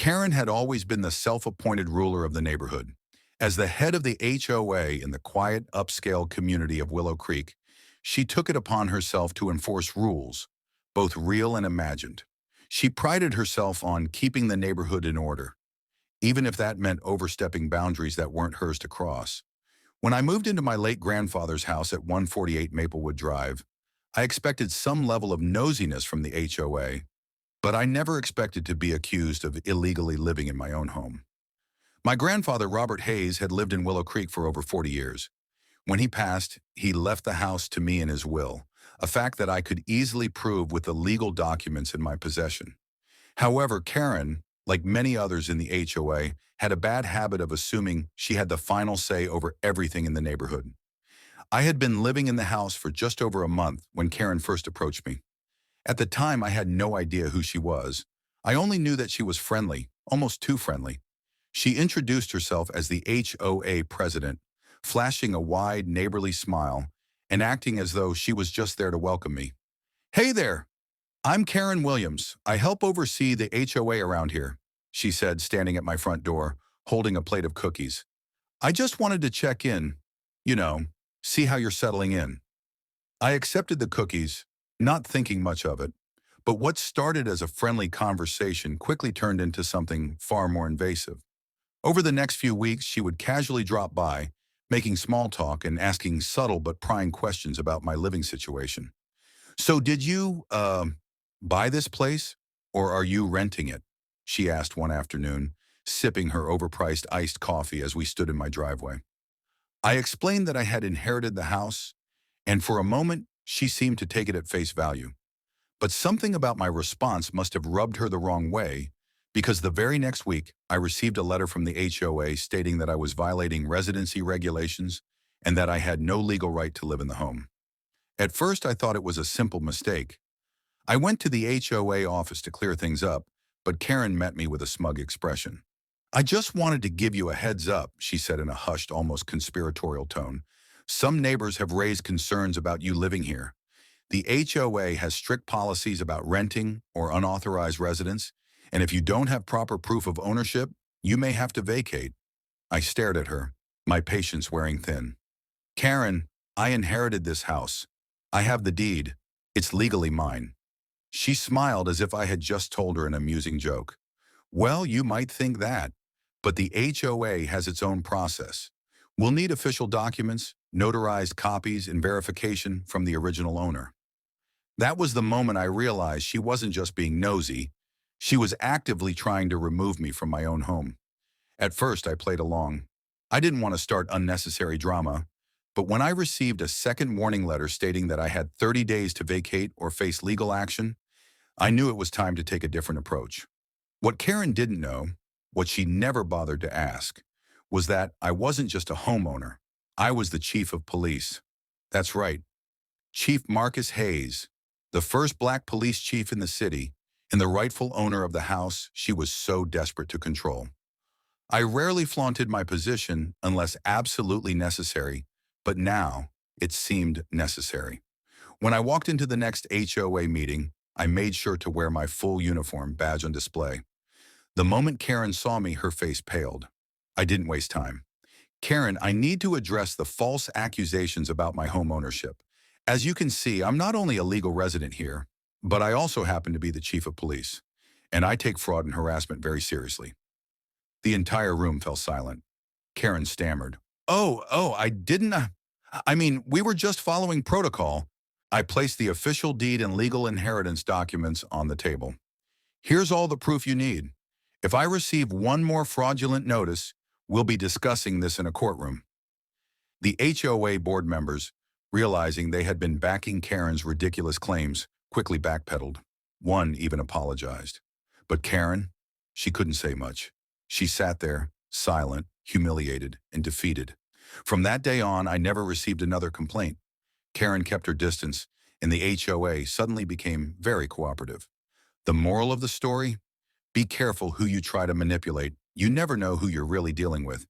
Karen had always been the self-appointed ruler of the neighborhood. As the head of the HOA in the quiet, upscale community of Willow Creek, she took it upon herself to enforce rules, both real and imagined. She prided herself on keeping the neighborhood in order, even if that meant overstepping boundaries that weren't hers to cross. When I moved into my late grandfather's house at 148 Maplewood Drive, I expected some level of nosiness from the HOA, but I never expected to be accused of illegally living in my own home. My grandfather, Robert Hayes, had lived in Willow Creek for over 40 years. When he passed, he left the house to me in his will, a fact that I could easily prove with the legal documents in my possession. However, Karen, like many others in the HOA, had a bad habit of assuming she had the final say over everything in the neighborhood. I had been living in the house for just over a month when Karen first approached me. At the time, I had no idea who she was. I only knew that she was friendly, almost too friendly. She introduced herself as the HOA president, flashing a wide, neighborly smile and acting as though she was just there to welcome me. "Hey there, I'm Karen Williams. I help oversee the HOA around here," she said, standing at my front door, holding a plate of cookies. "I just wanted to check in, you know, see how you're settling in." I accepted the cookies, not thinking much of it, but what started as a friendly conversation quickly turned into something far more invasive. Over the next few weeks, she would casually drop by, making small talk and asking subtle but prying questions about my living situation. "So did you, buy this place, or are you renting it?" she asked one afternoon, sipping her overpriced iced coffee as we stood in my driveway. I explained that I had inherited the house, and for a moment, she seemed to take it at face value. But something about my response must have rubbed her the wrong way, because the very next week, I received a letter from the HOA stating that I was violating residency regulations and that I had no legal right to live in the home. At first, I thought it was a simple mistake. I went to the HOA office to clear things up, but Karen met me with a smug expression. "I just wanted to give you a heads up," she said in a hushed, almost conspiratorial tone. "Some neighbors have raised concerns about you living here. The HOA has strict policies about renting or unauthorized residence, and if you don't have proper proof of ownership, you may have to vacate." I stared at her, my patience wearing thin. "Karen, I inherited this house. I have the deed. It's legally mine." She smiled as if I had just told her an amusing joke. "Well, you might think that, but the HOA has its own process. We'll need official documents, notarized copies, and verification from the original owner." That was the moment I realized she wasn't just being nosy. She was actively trying to remove me from my own home. At first, I played along. I didn't want to start unnecessary drama, but when I received a second warning letter stating that I had 30 days to vacate or face legal action, I knew it was time to take a different approach. What Karen didn't know, what she never bothered to ask, was that I wasn't just a homeowner. I was the chief of police. That's right, Chief Marcus Hayes, the first black police chief in the city, and the rightful owner of the house she was so desperate to control. I rarely flaunted my position unless absolutely necessary, but now it seemed necessary. When I walked into the next HOA meeting, I made sure to wear my full uniform, badge on display. The moment Karen saw me, her face paled. I didn't waste time. "Karen, I need to address the false accusations about my home ownership. As you can see, I'm not only a legal resident here, but I also happen to be the chief of police, and I take fraud and harassment very seriously." The entire room fell silent. Karen stammered. Oh, I didn't, we were just following protocol." I placed the official deed and legal inheritance documents on the table. "Here's all the proof you need. If I receive one more fraudulent notice, we'll be discussing this in a courtroom." The HOA board members, realizing they had been backing Karen's ridiculous claims, quickly backpedaled. One even apologized. But Karen, she couldn't say much. She sat there, silent, humiliated, and defeated. From that day on, I never received another complaint. Karen kept her distance, and the HOA suddenly became very cooperative. The moral of the story? Be careful who you try to manipulate. You never know who you're really dealing with.